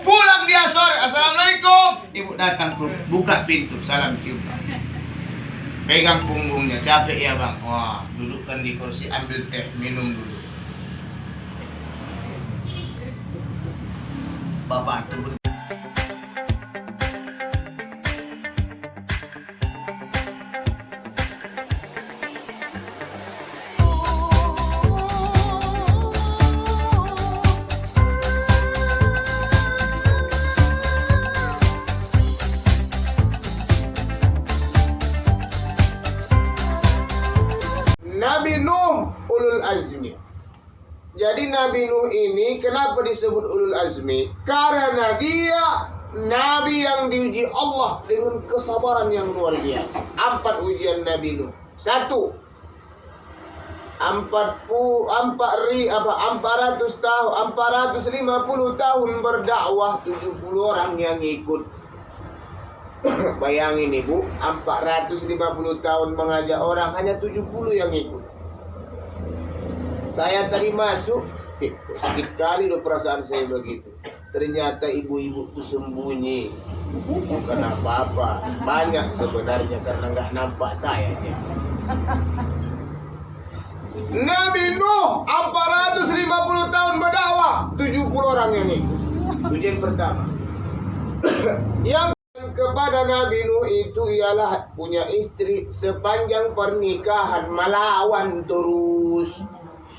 Pulang dia sore, assalamualaikum. Ibu datang ke buka pintu, salam cium. Pegang punggungnya, capek ya bang. Wah, dudukkan di kursi, ambil teh, minum dulu. Bapak turun. Nabi Nuh ulul azmi. Jadi Nabi Nuh ini kenapa disebut ulul azmi? Karena dia Nabi yang diuji Allah dengan kesabaran yang luar biasa. 4 ujian Nabi Nuh. 1. 450 tahun berdakwah, 70 orang yang ikut. Bayangin ibu, 450 tahun mengajak orang, hanya 70 yang ikut. Saya tadi masuk, sedikit kali loh perasaan saya begitu. Ternyata ibu-ibu itu sembunyi, bukan apa-apa. Banyak sebenarnya karena nggak nampak saya. Nabi Nuh 450 tahun berdakwah, 70 orang yang ikut. Ujian pertama. Yang kepada Nabi Nuh itu ialah punya istri sepanjang pernikahan melawan terus.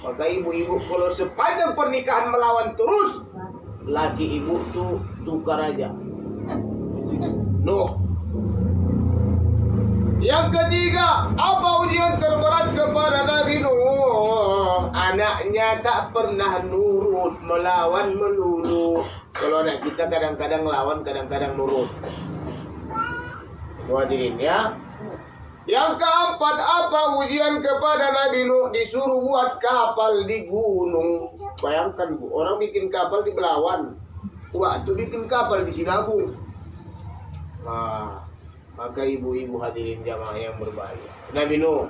Maka ibu-ibu kalau sepanjang pernikahan melawan terus, laki ibu tuh tukar aja. Nuh. Yang ketiga, apa ujian terberat kepada Nabi Nuh? Anaknya tak pernah nurut, melawan melulu. Kalau anak kita kadang-kadang lawan, kadang-kadang nurut. Hadirin ya. Yang keempat, apa ujian kepada Nabi Nuh? Disuruh buat kapal di gunung. Bayangkan bu, orang bikin kapal di Belawan, waktu bikin kapal di Sinabung. Nah, maka ibu-ibu hadirin jamaah yang berbahagia, Nabi Nuh.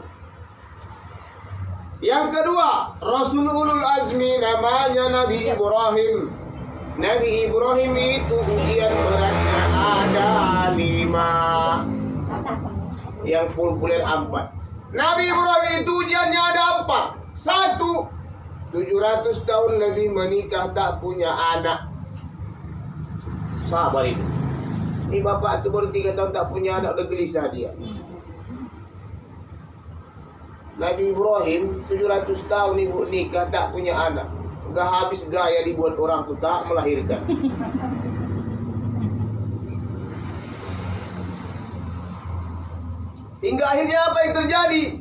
Yang kedua, Rasul ulul azmi namanya Nabi Ibrahim. Nabi Ibrahim itu ujian beratnya ada 5, yang populer 4. Nabi Ibrahim itu ujiannya ada 4. 1, 700 tahun lebih menikah tak punya anak. Sabar itu. Ini bapak itu baru 3 tahun tak punya anak, udah gelisah dia. Nabi Ibrahim 700 tahun ibu nikah tak punya anak. Udah habis gaya dibuat orang tuh tak melahirkan. Hingga akhirnya apa yang terjadi?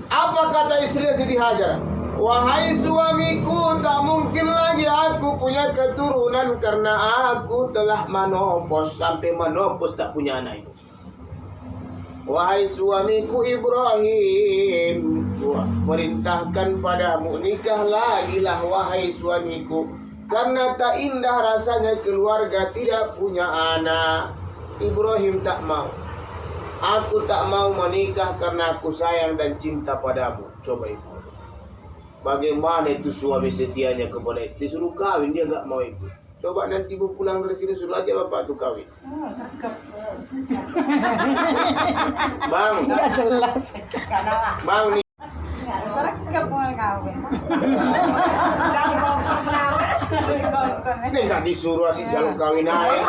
Apa kata istrinya Siti Hajar? Wahai suamiku, tak mungkin lagi aku punya keturunan karena aku telah menopos. Sampai menopos tak punya anak itu. Wahai suamiku Ibrahim, perintahkan padamu nikah lagi lah wahai suamiku, karena tak indah rasanya keluarga tidak punya anak. Ibrahim tak mau. Aku tak mau menikah karena aku sayang dan cinta padamu. Coba itu. Bagaimana itu suami setianya kepada istri? Suruh kawin, dia gak mau itu. Coba nanti ibu pulang dari sini suruh aja bapak tuh kawin. Bang, nggak jelas. Bang nih. Ini nggak disuruh asik jalur kawin aja.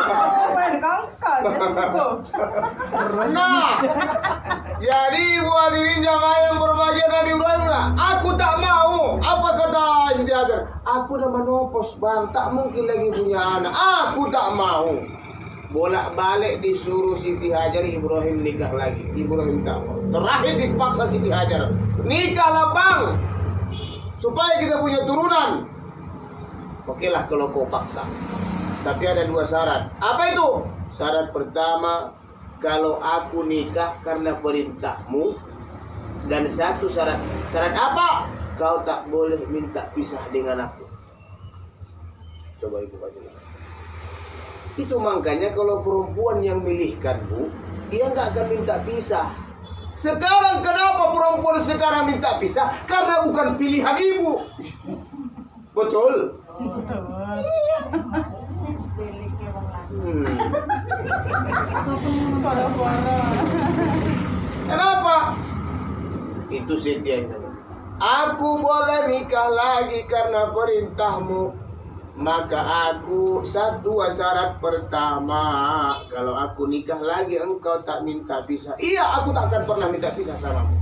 Nah, jadi buat diri jamaah yang berbahagia Nabi Ibrahim, aku tak mau. Apa kata Siti Hajar? Aku udah menopos bang, tak mungkin lagi punya anak. Aku tak mau. Bolak-balik disuruh Siti Hajar, Ibrahim nikah lagi. Ibrahim tak mau. Terakhir dipaksa Siti Hajar, nikahlah bang, supaya kita punya turunan. Oke lah kalau kau paksa. Tapi ada 2 syarat. Apa itu? Syarat pertama, kalau aku nikah karena perintahmu. Dan 1 syarat. Syarat apa? Kau tak boleh minta pisah dengan aku. Coba ibu baca. Itu makanya kalau perempuan yang milihkan bu, dia nggak akan minta pisah. Sekarang kenapa perempuan sekarang minta pisah? Karena bukan pilihan ibu. Betul? Iya. Kenapa? Itu setianya. Aku boleh nikah lagi karena perintahmu. Maka aku dua syarat pertama. Kalau aku nikah lagi engkau tak minta pisah. Iya, aku tak akan pernah minta pisah samamu.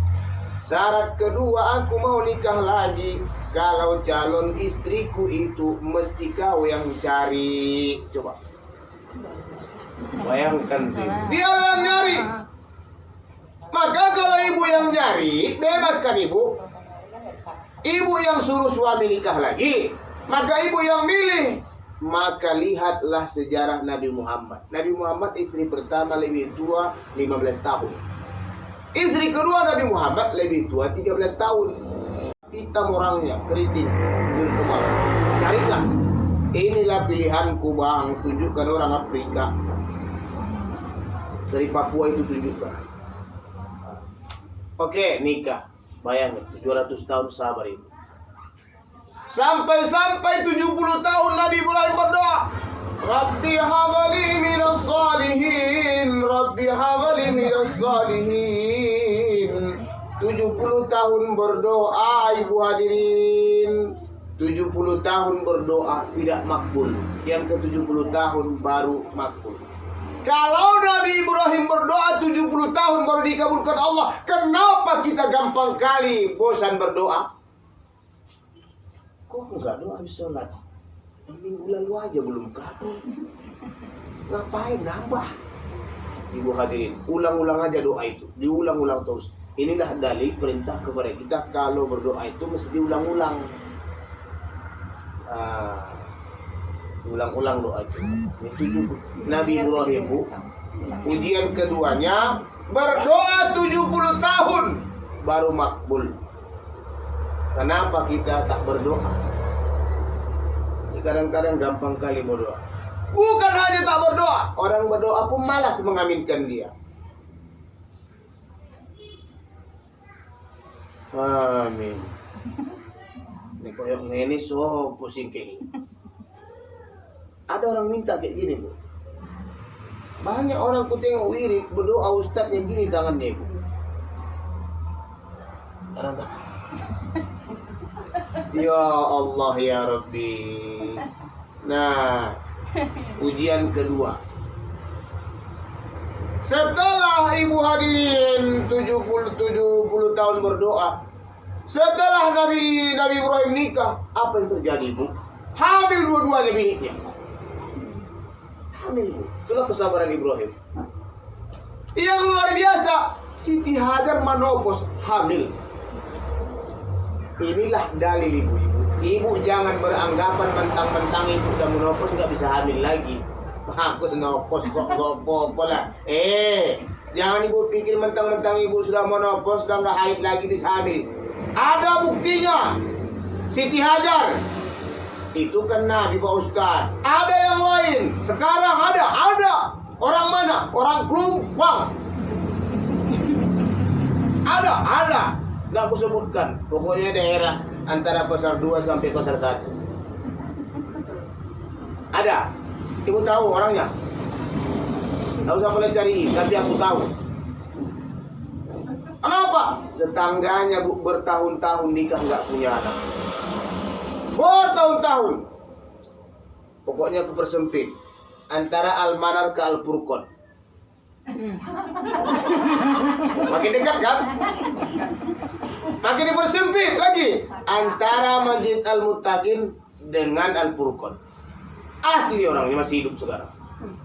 Syarat kedua, aku mau nikah lagi kalau calon istriku itu mesti kau yang cari. Coba bayangkan sih, dia yang nyari. Maka kalau ibu yang nyari, bebaskan ibu. Ibu yang suruh suami nikah lagi, maka ibu yang milih. Maka lihatlah sejarah Nabi Muhammad. Nabi Muhammad istri pertama lebih tua 15 tahun. Istri kedua Nabi Muhammad lebih tua 13 tahun. Hitam orangnya, keriting, berkebal. Carilah. Inilah pilihanku bang. Tunjukkan orang Afrika. Dari Papua itu tunjukkan. Oke, nikah. Bayangin, 700 tahun sabar itu. Sampai 70 tahun Nabi Ibrahim berdoa. Rabbi habali minas salihin. Rabbi habali minas salihin. 70 tahun berdoa, ibu hadirin. 70 tahun berdoa tidak makbul. Yang ke 70 tahun baru makbul. Kalau Nabi Ibrahim berdoa 70 tahun baru dikabulkan Allah, kenapa kita gampang kali bosan berdoa? Kok enggak doa habis sholat? Minggu lalu aja belum kabul. Ngapain nambah? Ibu hadirin, ulang-ulang aja doa itu. Diulang-ulang terus. Inilah dalil perintah kepada kita kalau berdoa itu mesti diulang-ulang. Ulang-ulang doa itu. Itu Nabi Ibrahim, Bu. Ujian keduanya berdoa 70 tahun baru makbul. Kenapa kita tak berdoa? Kadang-kadang gampang kali berdoa. Bukan hanya tak berdoa, orang berdoa pun malas mengaminkan dia. Amin. Ini koyok ngene so pusing kayak gini. Ada orang minta kayak gini, Bu. Banyak orang ku tengok wirid berdoa ustadznya gini tangannya, Bu. Ya Allah ya Rabbi. Nah, ujian kedua. Setelah ibu hadirin 70 tahun berdoa, setelah Nabi Ibrahim nikah, apa yang terjadi, Bu? Hamil dua-duanya biniknya. Hamil, Bu. Itulah kesabaran Ibrahim. Yang luar biasa, Siti Hajar menopos hamil. Inilah dalil ibu-ibu. Ibu jangan beranggapan mentang-mentang ibu udah menopos nggak bisa hamil lagi. Aku senopos kok apa lah. Jangan ibu pikir mentang-mentang ibu sudah menopos sudah nggak haid lagi bisa hamil. Ada buktinya. Siti Hajar itu kena di Pak Ustadz. Ada yang lain. Sekarang ada. Orang mana? Orang Klumpang. Ada. Gak aku sebutkan. Pokoknya daerah antara pasar 2 sampai pasar 1. Ada. Ibu tahu orangnya? Tahu usah boleh cari, tapi aku tahu. Kenapa? Tetangganya, Bu, bertahun-tahun nikah nggak punya anak. Bertahun-tahun. Pokoknya aku persempit antara Al-Manar ke Al-Furqon. Makin dekat kan? Makin dipersempit lagi antara Masjid Al-Muttaqin dengan Al-Furqon. Asli orangnya masih hidup sekarang.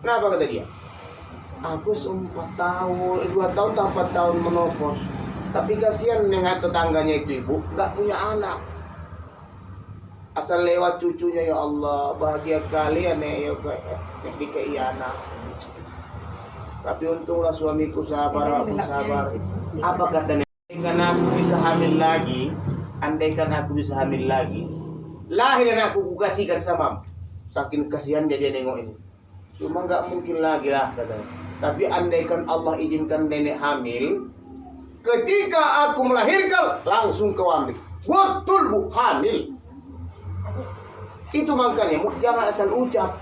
Kenapa kata dia? Aku 4 tahun, 2 tahun, 4 tahun menopos. Tapi kasihan dengan tetangganya itu ibu, gak punya anak. Asal lewat cucunya, ya Allah, bahagia kalian ya dikei anak. Tapi untunglah suamiku sabar, aku sabar. Apa katanya? Andaikan aku bisa hamil lagi, lahir anakku ku kasihkan sama. Saking kasihan dia nengok ini. Cuma nggak mungkin lagi lah katanya. Tapi andaikan Allah izinkan nenek hamil, ketika aku melahirkan langsung kau ambil. Betul bu, hamil. Itu makanya jangan asal ucap.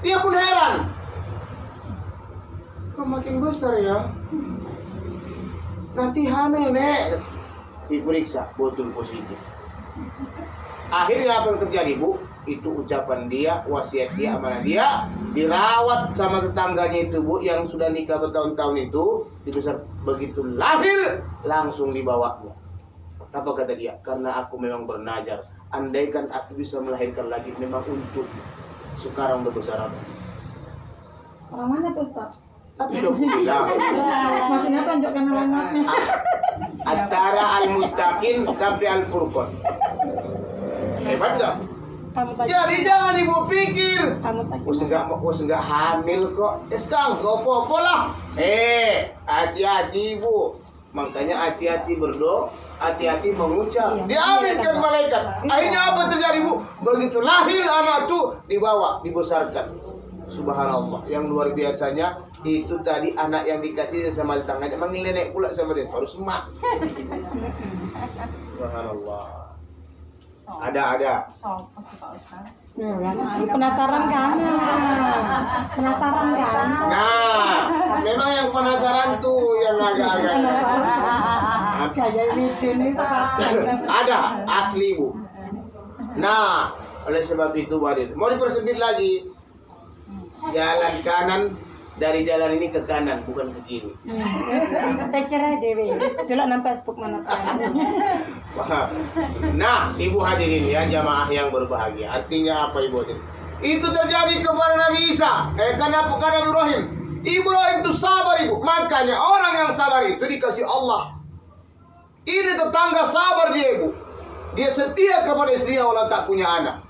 Dia pun heran. Kok makin besar ya? Nanti hamil nek. Diperiksa, betul positif. Akhirnya apa yang terjadi bu? Itu ucapan dia, wasiat dia, amanah dia, dirawat sama tetangganya itu bu, yang sudah nikah bertahun-tahun itu, dibesar begitu lahir langsung dibawanya. Apa kata dia? Karena aku memang bernazar, andaikan aku bisa melahirkan lagi memang untuk sekarang berbesar. Orang mana tuh Ustaz? Tapi udah bilang Maksudnya tunjukkan alamatnya. antara al-muttaqin sampai al-furqan. Hebat nggak? Jadi jangan ibu pikir, us enggak hamil kok. Sekarang kau apa lah. Hati-hati ibu. Makanya hati-hati berdoa, hati-hati mengucap. Diaminkan malaikat. Akhirnya apa terjadi bu? Begitu lahir anak tuh dibawa, dibesarkan. Subhanallah. Yang luar biasanya itu tadi anak yang dikasih sama tetangganya manggil nenek pula sama dia. Harus emak. Subhanallah. Ada. Penasaran kan? Penasaran kan? Nah, memang yang penasaran tuh yang agak-agak. Kayak video ini Ada asli bu. Nah, oleh sebab itu Wadid, mau dipersempit lagi. Jalan kanan, dari jalan ini ke kanan, bukan ke kiri. Pikirnya Dewi, dulu nang Facebook mana kan? Nah, ibu hadirin ya, jamaah yang berbahagia. Artinya apa ibu hadirin? Itu terjadi kepada Nabi Isa. Karena Nabi Ibrahim. Ibrahim itu sabar ibu. Makanya orang yang sabar itu dikasih Allah. Ini tetangga sabar dia ibu. Dia setia kepada istrinya walau tak punya anak.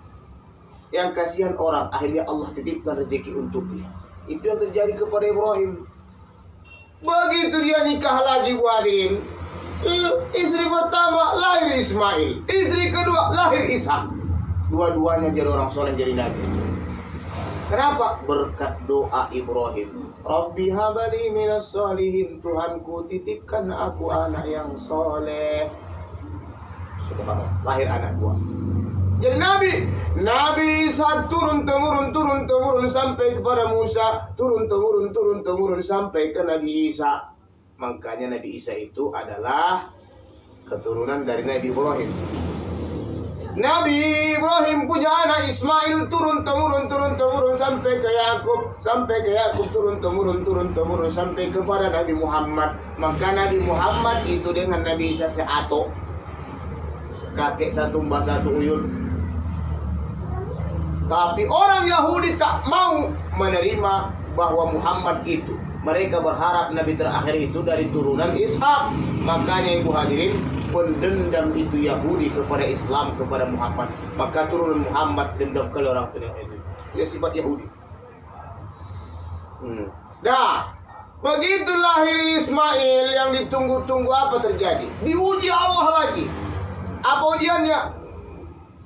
Yang kasihan orang, akhirnya Allah titipkan rezeki untuk dia. Itu yang terjadi kepada Ibrahim. Begitu dia nikah lagi bu hadirin, istri pertama lahir Ismail, istri kedua lahir Ishak. Dua-duanya jadi orang soleh, jadi nabi. Kenapa? Berkat doa Ibrahim. Rabbi habali minas solihin, Tuhanku titipkan aku anak yang soleh. Subhanallah, lahir anak gua. Jadi Nabi Isa turun temurun sampai kepada Musa, turun temurun sampai ke Nabi Isa. Makanya Nabi Isa itu adalah keturunan dari Nabi Ibrahim. Nabi Ibrahim punya anak Ismail, turun temurun sampai ke Yakub, turun temurun sampai kepada Nabi Muhammad. Maka Nabi Muhammad itu dengan Nabi Isa seato, kakek satu mbah satu uyun. Tapi orang Yahudi tak mau menerima bahwa Muhammad itu. Mereka berharap Nabi terakhir itu dari turunan Ishak. Makanya ibu hadirin, pendendam itu Yahudi kepada Islam, kepada Muhammad. Maka turunan Muhammad dendam ke orang tua itu. Itu sifat Yahudi. Dah, begitu lahir Ismail yang ditunggu-tunggu, apa terjadi? Diuji Allah lagi. Apa ujiannya?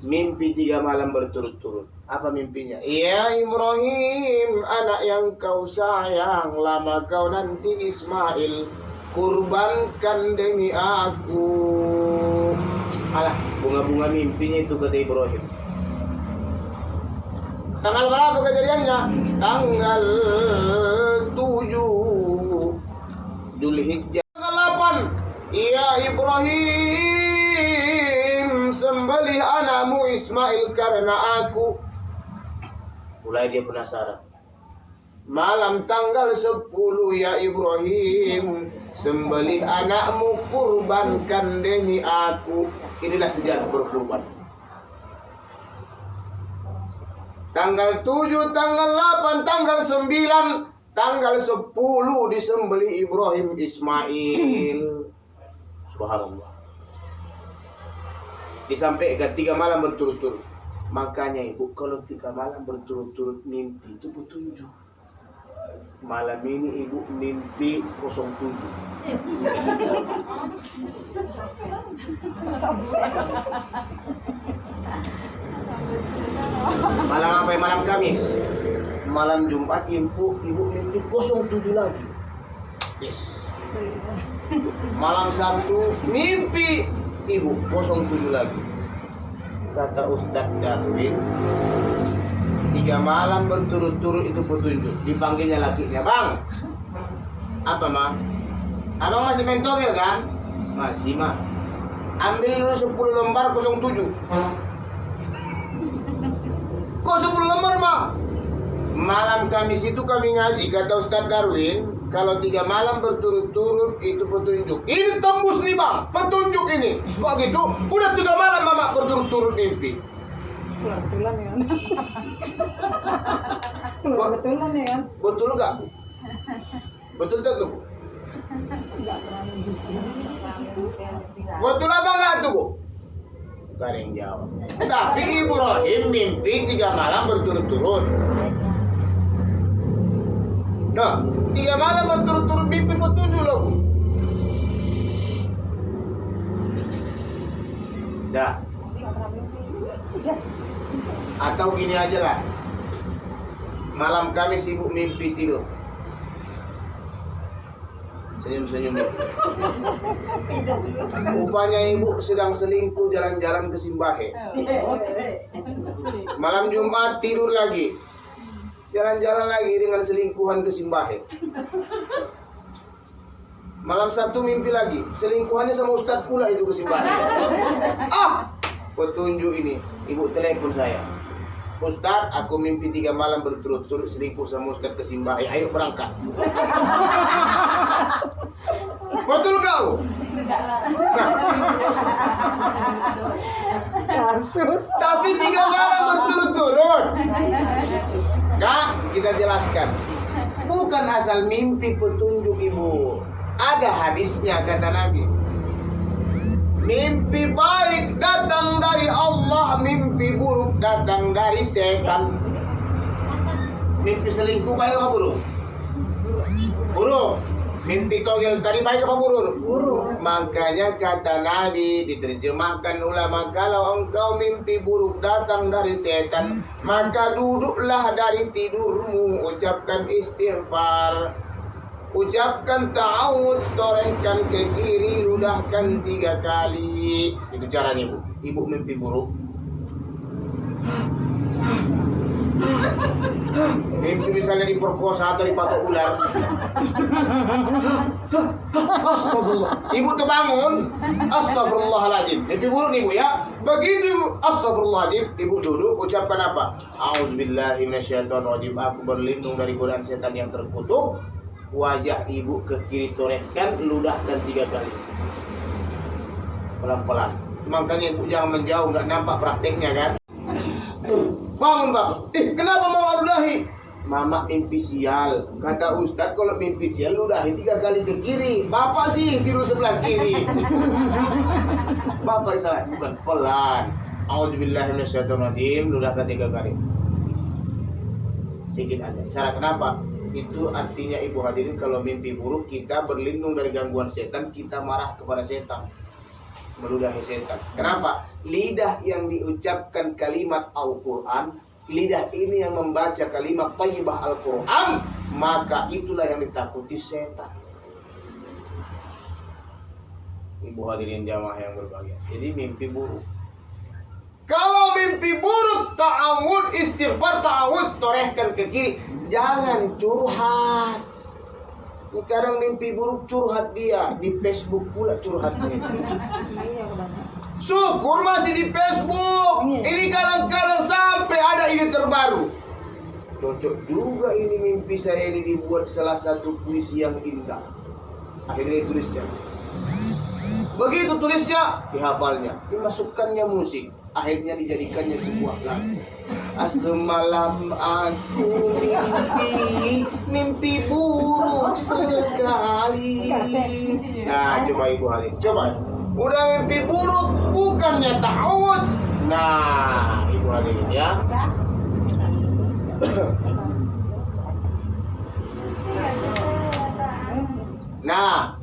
Mimpi 3 malam berturut-turut. Apa mimpinya? Ya Ibrahim, anak yang kau sayang, lama kau nanti Ismail kurbankan demi aku. Alah, bunga-bunga mimpinya itu kata Ibrahim. Tanggal berapa kejadiannya? Tanggal 7 Dzulhijjah. Tanggal 8. Ya Ibrahim, sembelih anakmu Ismail karena aku. Mulai dia penasaran. Malam tanggal 10 ya Ibrahim, sembelih anakmu, kurbankan demi aku. Inilah sejarah berkurban. Tanggal 7, tanggal 8, tanggal 9, tanggal 10 disembelih Ibrahim Ismail. Subhanallah. Disampaikan 3 malam berturut-turut. Makanya ibu, kalau 3 malam berturut-turut mimpi itu petunjuk. Malam ini ibu mimpi 07. Malam apa? Malam Kamis. Malam Jumat ibu mimpi 07 lagi. Yes. Malam Sabtu mimpi ibu 07 lagi. Kata Ustadz Darwin, 3 malam berturut-turut itu petunjuk. Dipanggilnya lakinya, bang. Apa mah? Abang masih main togel kan? Masih mah. Ambil dulu 10 lembar 07. Kok 10 lembar mah? Malam Kamis itu kami ngaji, kata Ustadz Darwin, kalau 3 malam berturut-turut itu petunjuk. Ini tembus nih bang, petunjuk ini. Kok gitu? Udah 3 malam mama berturut-turut mimpi. Betulan ya. Betulan ya kan? Betul gak bu? Betul tak tuh bu? Enggak pernah mimpi. Betul apa enggak tuh bu? Gak ada yang jawab. Tapi Ibu Rohim mimpi 3 malam berturut-turut. Nah, 3 malam berturut-turut mimpi petunjuk loh bu. Dah. Atau gini aja lah. Malam Kamis ibu mimpi tidur. Senyum-senyum. Rupanya ibu sedang selingkuh jalan-jalan ke Simbahe. Malam Jumat tidur lagi. Jalan-jalan lagi dengan selingkuhan ke Simbahe. Malam Sabtu mimpi lagi. Selingkuhannya sama Ustadz pula itu ke Simbahe. Ah! Petunjuk ini. Ibu telepon saya. Ustadz, aku mimpi 3 malam berturut-turut selingkuh sama Ustadz ke Simbahe. Ayo berangkat. Betul kau? Kasus. Tapi 3 malam berturut-turut. Nah, kita jelaskan. Bukan asal mimpi petunjuk ibu. Ada hadisnya kata Nabi. Mimpi baik datang dari Allah, mimpi buruk datang dari setan. Mimpi selingkuh baik apa buruk? Buruk. Mimpi togel tadi baik apa buruk? Buruk. Makanya kata Nabi diterjemahkan ulama, kalau engkau mimpi buruk datang dari setan, maka duduklah dari tidurmu, ucapkan istighfar. Ucapkan ta'awudz, torehkan ke kiri, ludahkan 3 kali. Itu caranya bu. Ibu mimpi buruk. Mimpi misalnya diperkosa atau dipatok ular. Astagfirullah. Ibu terbangun. Astagfirullahaladzim. Mimpi buruk nih bu ya. Begitu ibu. Astagfirullahaladzim. Ibu duduk. Ucapkan apa? A'udzubillahi minasyaitonirrajim. Aku berlindung dari godaan setan yang terkutuk. Wajah ibu ke kiri torehkan, ludahkan 3 kali. Pelan-pelan. Makanya ibu jangan menjauh, nggak nampak prakteknya kan. Bangun bapak. Kenapa mama ludahi? Mama mimpi sial. Kata Ustadz kalau mimpi sial ludahi 3 kali ke kiri. Bapak sih tidur sebelah kiri. Bapak salah. Bukan, pelan. A'udzubillahi minasyaitonirrajim, ludahkan 3 kali. Sedikit aja. Cara kenapa? Itu artinya ibu hadirin, kalau mimpi buruk kita berlindung dari gangguan setan, kita marah kepada setan, meludahi setan. Kenapa? Lidah yang diucapkan kalimat Al-Quran, lidah ini yang membaca kalimat thayyibah Al-Quran, maka itulah yang ditakuti setan. Ibu hadirin jamaah yang berbahagia. Jadi mimpi buruk, kalau mimpi buruk, ta'awud, istighfar, ta'awud, torehkan ke kiri. Jangan curhat. Ini kadang mimpi buruk curhat dia. Di Facebook pula curhatnya. Syukur masih di Facebook. Ini kadang-kadang sampai ada ide terbaru. Cocok juga ini mimpi saya ini dibuat salah satu puisi yang indah. Akhirnya ditulisnya. Begitu tulisnya, dihafalnya. Dimasukkannya musik. Akhirnya dijadikannya sebuah lagu. Semalam aku mimpi buruk sekali. Nah, coba ibu hari, coba. Udah mimpi buruk, bukannya ta'awud. Nah, ibu hari ya. Nah,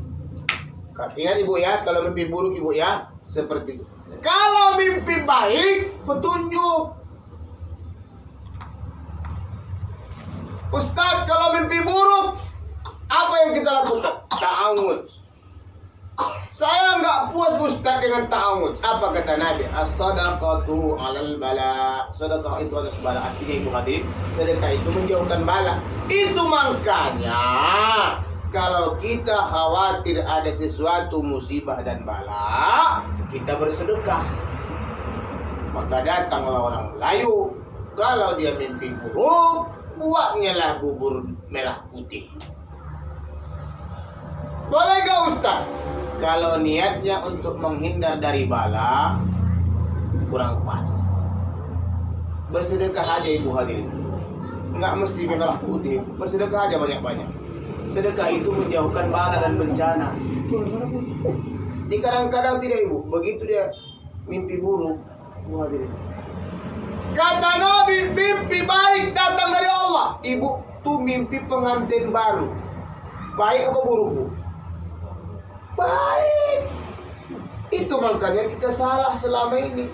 ingat ibu ya, kalau mimpi buruk ibu ya, seperti itu. Kalau mimpi baik, petunjuk. Ustadz, kalau mimpi buruk, Apa yang kita lakukan? Ta'awud. Saya nggak puas Ustaz dengan ta'awud. Apa kata Nabi? As-sadaqatu 'alal bala. Sedekah itu atas bala. Artinya ibu hadirin, sedekah itu menjauhkan bala. Itu makanya kalau kita khawatir ada sesuatu musibah dan bala, kita bersedekah. Maka datanglah orang Melayu, kalau dia mimpi buruk, buatnya lah bubur merah putih. Boleh gak Ustaz? Kalau niatnya untuk menghindar dari bala, kurang pas. Bersedekah aja ibu hadirin. Nggak mesti merah putih, bersedekah aja banyak-banyak. Sedekah itu menjauhkan bala dan bencana. Di kadang-kadang tidak ibu, begitu dia mimpi buruk, ibu hadirin. Kata Nabi, mimpi baik datang dari Allah. Ibu tuh mimpi pengantin baru. Baik apa buruk bu? Baik. Itu makanya kita salah selama ini.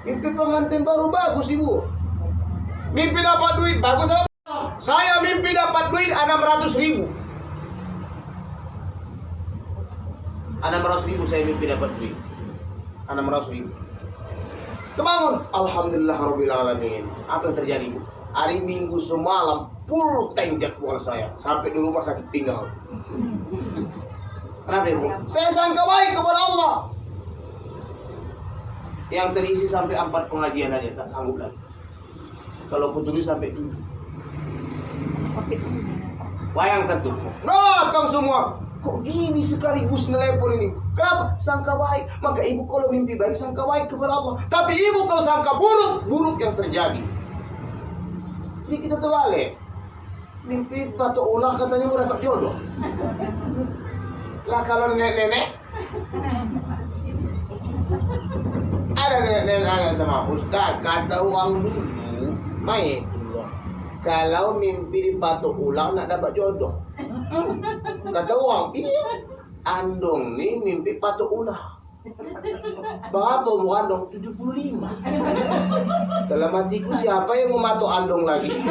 Mimpi pengantin baru bagus ibu. Mimpi dapat duit bagus apa? Saya mimpi dapat duit 600.000. 600.000 saya mimpi dapat duit. 600.000. Kebangun, alhamdulillah rabbil alamin. Apa yang terjadi bu? Hari Minggu semalam full tank jadwal saya sampai di rumah sakit pinggang. Kenapa ibu? Saya sangka baik kepada Allah. Yang terisi sampai 4 pengajian aja tak sanggup lagi. Kalau tulis sampai 7. Bayangkan tuh. Datang semua. Kok gini sekaligus nelpon ini? Kenapa? Sangka baik. Maka ibu kalau mimpi baik sangka baik kepada Allah. Tapi ibu kalau sangka buruk, buruk yang terjadi. Ini kita terbalik. Mimpi batu ulah katanya mau dapat jodoh. Lah kalau nenek-nenek ada nenek nanya sama Ustaz, kata uang dulu main dulu. Kalau mimpi di patok ulang nak dapat jodoh. Kata uang, iya. Andong nih mimpi patok ulang. Berapa umur Andong? 75. Dalam hatiku siapa yang mau matok Andong lagi? 75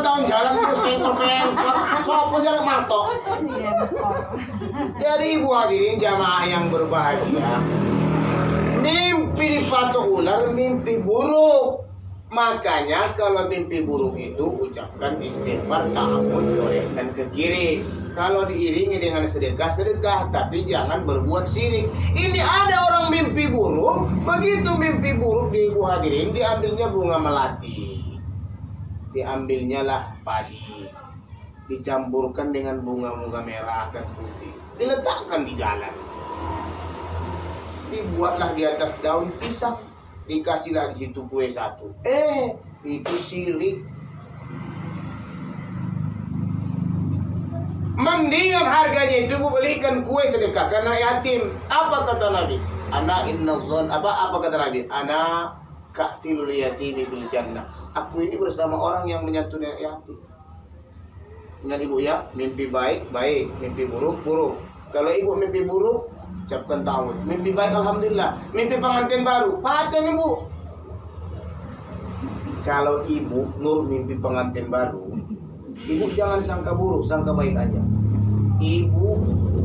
tahun jalan terus pengkor-pengkor. Siapa sih yang matok? Jadi ibu hadirin jamaah yang berbahagia, mimpi di patok ular mimpi buruk. Makanya kalau mimpi buruk itu ucapkan istighfar, ta'awud, goreskan ke kiri. Kalau diiringi dengan sedekah, tapi jangan berbuat syirik. Ini ada orang mimpi buruk, begitu mimpi buruk di ibu hadirin diambilnya bunga melati. Diambilnya lah padi. Dicampurkan dengan bunga-bunga merah dan putih. Diletakkan di jalan. Dibuatlah di atas daun pisang. Dikasihlah di situ kue satu. Itu syirik. Mendingan harganya itu belikan kue sedekah karena yatim. Apa kata Nabi? Ana innazon apa kata Nabi? Ana ka'filul yatimi bil jannah. Aku ini bersama orang yang menyantuni yatim. Ingat ibu ya, mimpi baik, baik, mimpi buruk, buruk. Kalau ibu mimpi buruk, ucapkan ta'awud. Mimpi baik alhamdulillah. Mimpi pengantin baru, paten ibu. Kalau ibu Nur mimpi pengantin baru, ibu jangan sangka buruk, sangka baik aja. Ibu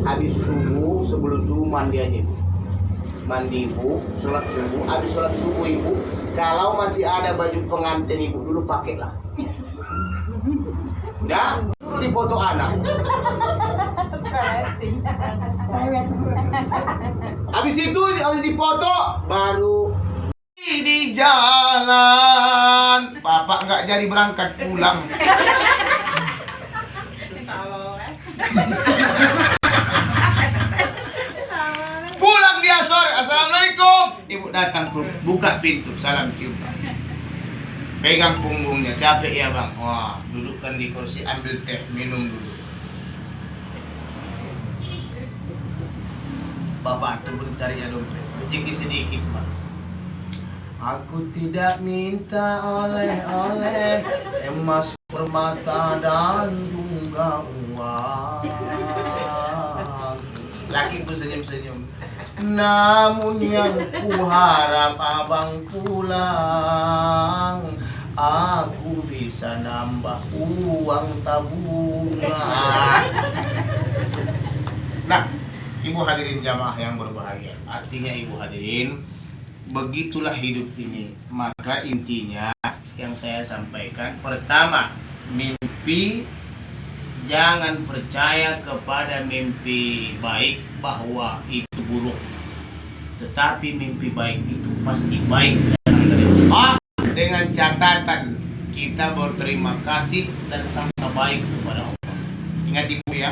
habis subuh, sebelum subuh mandi aja. Mandi ibu, sholat subuh, habis sholat subuh ibu, kalau masih ada baju pengantin ibu dulu pakailah. Udah, suruh dipoto anak. Habis itu habis dipoto baru di jalan. Bapak nggak jadi berangkat pulang. Pulang dia sore, assalamualaikum. Ibu datang tuh, buka pintu, salam cium. Pegang punggungnya, capek ya bang. Wah, dudukkan di kursi, ambil teh, minum dulu. Bapak turun carinya dompet, rezeki sedikit pak. Aku tidak minta oleh-oleh emas, permata dan juga uang. Laki pun senyum-senyum. Namun yang ku harap abang pulang, aku bisa nambah uang tabungan. Nah, ibu hadirin jamaah yang berbahagia, artinya ibu hadirin, begitulah hidup ini. Maka intinya yang saya sampaikan, pertama, mimpi, jangan percaya kepada mimpi baik bahwa itu buruk. Tetapi mimpi baik itu pasti baik dari Allah, dengan catatan kita berterima kasih dan sangka baik kepada Allah. Ingat ibu ya.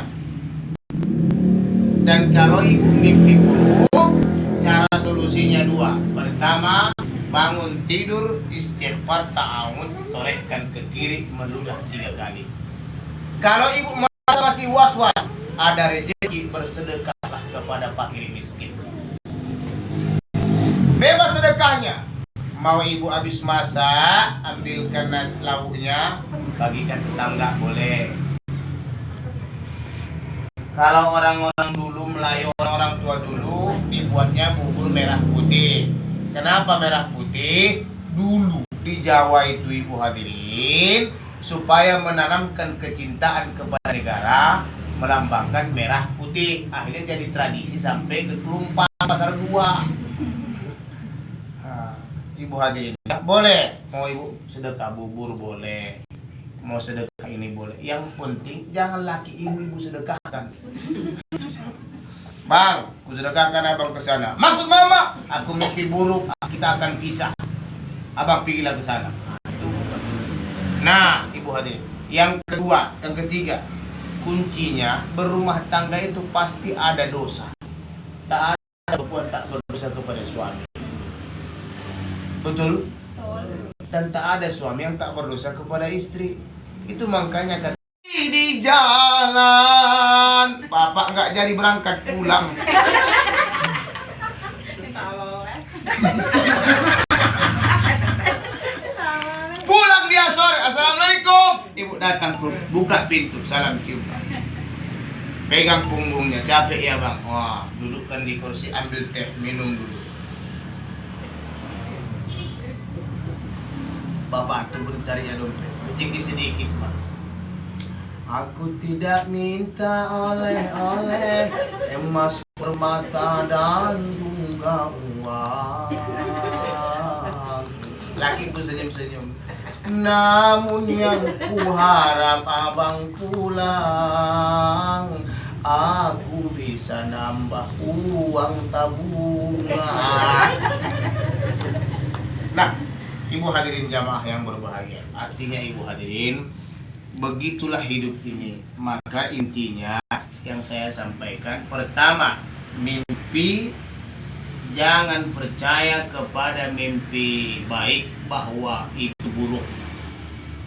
Dan kalau ibu mimpi buruk, cara solusinya dua. Pertama, bangun tidur, istighfar, ta'awud, torehkan ke kiri, meludah 3 kali. Kalau ibu masih was-was, ada rezeki, bersedekahlah kepada fakir miskin. Bebas sedekahnya. Mau ibu habis masak, ambilkan nasi lauknya, bagikan tetangga, boleh. Kalau orang-orang dulu Melayu, orang tua dulu, dibuatnya bubur merah putih. Kenapa merah putih? Dulu di Jawa itu ibu hadirin, supaya menanamkan kecintaan kepada negara, melambangkan merah putih. Akhirnya jadi tradisi sampai ke Kelumpang, Pasar 2. Ibu hadirin, boleh. Mau ibu sedekah bubur boleh, mau sedekah ini boleh. Yang penting jangan laki ibu sedekahkan. Bang, ku sedekahkan abang ke sana. Maksud mama, aku mimpi buruk, kita akan pisah. Abang pergilah ke sana. Nah, ibu hadirin, yang kedua, yang ketiga, kuncinya berumah tangga itu pasti ada dosa. Tak ada perempuan tak berdosa kepada suami. Betul? Dan tak ada suami yang tak berdosa kepada istri. Itu makanya kan di jalan bapak nggak jadi berangkat pulang. Pulang dia sore, assalamualaikum. Ibu datang buka pintu, salam cium. Pegang punggungnya, capek ya bang. Wah, dudukkan di kursi, ambil teh, minum dulu. Bapak tuh bentar ya dompet, sedikit pak. Aku tidak minta oleh-oleh, emas, permata dan juga uang. Laki ku senyum-senyum. Namun yang ku harap abang pulang, aku bisa nambah uang tabungan. Nah, ibu hadirin jamaah yang berbahagia, artinya ibu hadirin, begitulah hidup ini. Maka intinya yang saya sampaikan, pertama, mimpi, jangan percaya kepada mimpi baik bahwa itu buruk.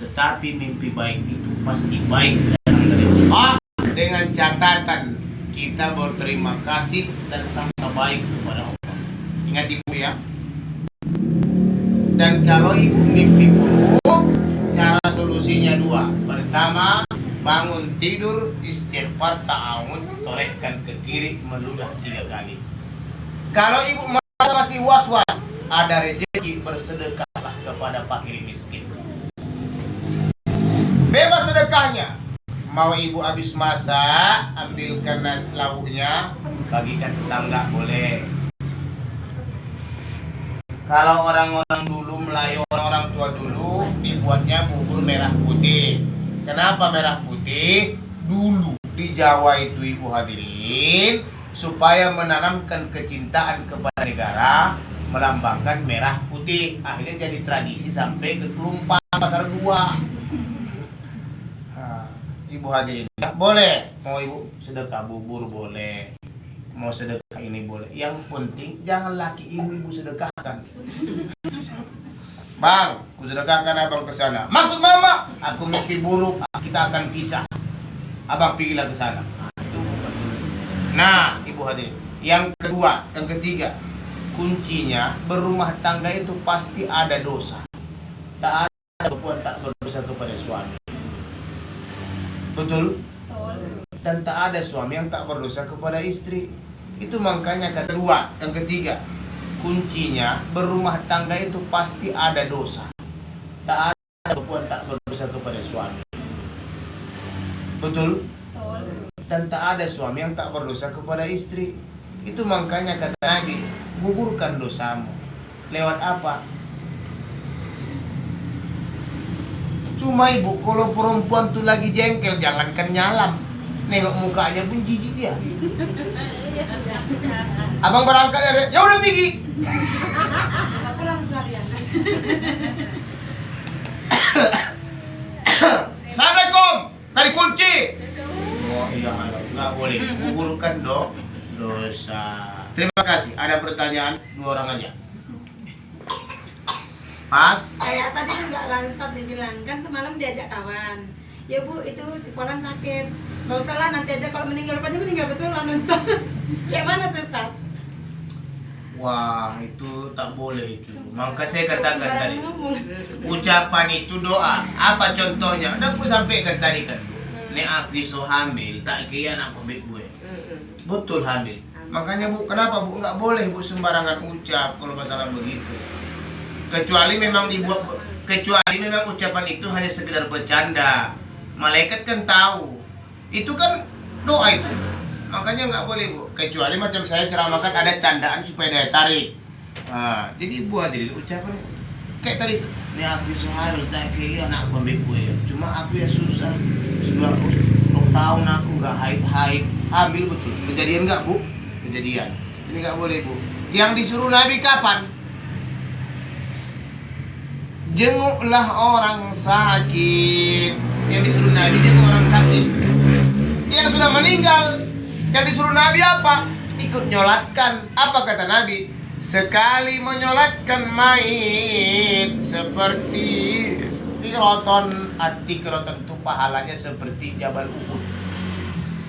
Tetapi mimpi baik itu pasti baik dari Allah, dengan catatan kita berterima kasih dan sangka baik kepada Allah. Ingat ibu ya. Dan kalau ibu mimpi buruk, cara solusinya dua. Pertama, bangun tidur, istighfar, ta'awud, torehkan ke kiri, meludah 3 kali. Kalau ibu masih was-was, ada rezeki, bersedekahlah kepada fakir miskin. Bebas sedekahnya. Mau ibu habis masak, ambilkan nasi lauknya, bagikan tetangga, boleh. Kalau orang-orang dulu Melayu, orang tua dulu, dibuatnya bubur merah putih. Kenapa merah putih? Dulu di Jawa itu ibu hadirin, supaya menanamkan kecintaan kepada negara, melambangkan merah putih. Akhirnya jadi tradisi sampai ke Kelumpang, Pasar 2. Ibu hadirin, boleh. Mau ibu sedekah bubur boleh, mau sedekah ini boleh. Yang penting jangan laki ibu sedekahkan. Bang, ku sedekahkan abang ke sana. Maksud mama, aku mimpi buruk, kita akan pisah. Abang pergilah ke sana. Nah, ibu hadirin, yang kedua, yang ketiga, kuncinya berumah tangga itu pasti ada dosa. Tak ada perempuan tak berdosa kepada suami. Betul? Dan tak ada suami yang tak berdosa kepada istri. Itu makanya kedua, yang ketiga, kuncinya berumah tangga itu pasti ada dosa. Tak ada perempuan tak berdosa kepada suami. Betul? Dan tak ada suami yang tak berdosa kepada istri. Itu makanya kata Nabi, gugurkan dosamu. Lewat apa? Cuma ibu, kalau perempuan tuh lagi jengkel, jangankan nyalam, nengok mukanya pun jijik dia. Abang berangkat ya, ya udah pergi. Assalamualaikum, tadi kunci. Oh iya, nggak boleh, gugurkan dosa. Terima kasih. Ada pertanyaan 2 orang aja. Pas. Kayak tadi nggak lantas dibilang kan semalam diajak kawan. Ya bu, itu si Polan sakit. Nggak usah lah, nanti aja kalau meninggal rupanya meninggal betulan Ustaz. Kayak mana tuh Ustaz? Wah, itu tak boleh itu. Maka saya katakan tadi, ucapan itu doa. Apa contohnya? Udah aku sampaikan tadi kan. Nek aku iso hamil, tak kira anak pemik gue. Betul hamil. Makanya bu, kenapa bu nggak boleh bu sembarangan ucap kalau masalah begitu. Kecuali memang ucapan itu hanya sekedar bercanda. Malaikat kan tahu. Itu kan doa itu. Makanya nggak boleh bu. Kecuali macam saya ceramahkan ada candaan supaya daya tarik. Nah, jadi buat jadi ucapan kayak tadi itu. Ini aku sehari tak kira anak pemik gue ya. Cuma aku ya susah. Sudah 2 tahun aku nggak haid. Hamil betul. Kejadian nggak bu? Kejadian. Ini nggak boleh bu. Yang disuruh Nabi kapan? Jenguklah orang sakit. Yang disuruh Nabi jenguk orang sakit. Yang sudah meninggal, yang disuruh Nabi apa? Ikut nyolatkan. Apa kata Nabi? Sekali menyolatkan mayit seperti kiroton. Arti kiroton itu pahalanya seperti Jabal Uhud.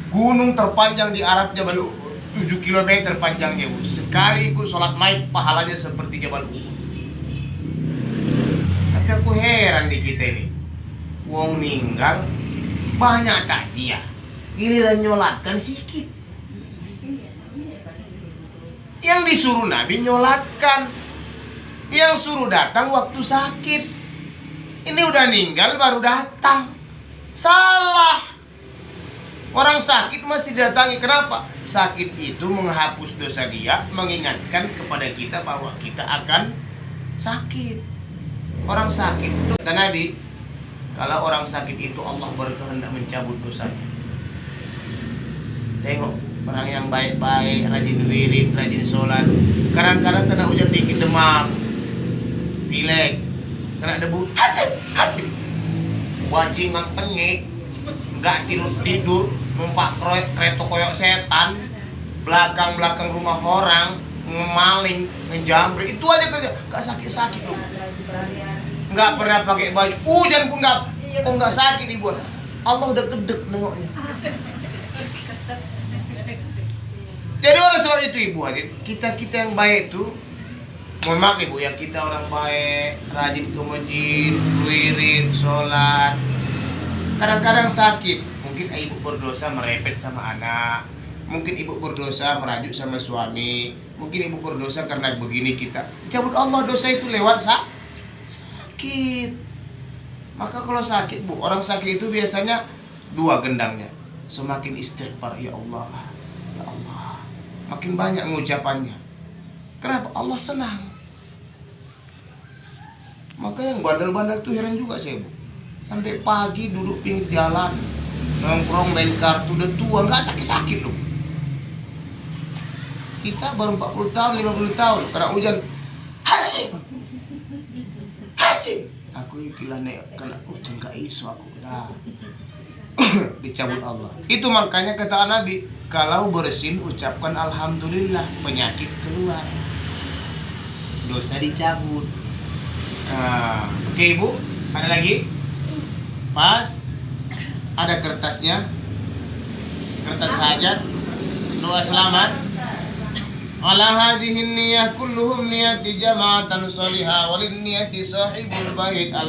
Gunung terpanjang di Arab Jabal Uhud, 7 km panjangnya. Sekali ikut sholat mayit pahalanya seperti Jabal Uhud. Tapi aku heran di kita ini. Wong ninggal banyak takjiah, giliran nyolatkan sikit. Yang disuruh Nabi nyolatkan, yang suruh datang waktu sakit. Ini udah ninggal baru datang. Salah. Orang sakit masih didatangi. Kenapa? Sakit itu menghapus dosa dia, mengingatkan kepada kita bahwa kita akan sakit. Orang sakit itu kata Nabi, kalau orang sakit itu Allah berkehendak mencabut dosanya. Tengok orang yang baik-baik, rajin wirid, rajin sholat, kadang-kadang kena hujan dikit demam, pilek, kena debu, hacim, wajingan pengek, nggak tidur, numpak kereta koyok setan, belakang rumah orang, ngemaling, ngejamret, itu aja kerja, nggak sakit loh. Nggak pernah pakai baju, hujan pun nggak sakit dibuat. Allah udah gedek nengoknya. Jadi oleh sebab itu ibu hadir, kita yang baik itu, mohon maaf ibu ya, kita orang baik, rajin ke masjid, wirid, sholat. Kadang-kadang sakit, mungkin ibu berdosa merepet sama anak, mungkin ibu berdosa merajuk sama suami, mungkin ibu berdosa karena begini kita. Cabut Allah dosa itu lewat sakit. Maka kalau sakit bu, orang sakit itu biasanya 2 gendangnya. Semakin istighfar, ya Allah, makin banyak ngucapannya. Kenapa? Allah senang. Maka yang bandel-bandel tuh heran juga saya bu. Sampai pagi duduk pinggir jalan, nongkrong main kartu, udah tua nggak sakit-sakit loh. Kita baru 40 tahun, 50 tahun, kena hujan, hasib. Aku ikilah nek kena hujan gak iso aku dah. Dicabut Allah. Itu makanya kata Nabi, kalau bersin ucapkan alhamdulillah, penyakit keluar, dosa dicabut. Nah, oke ibu, ada lagi? Pas, ada kertasnya, kertas hajat, doa selamat. Ala hadhihi niyyah kulluhum niyyati jama'atan salihah walin niyyati sahibul bait al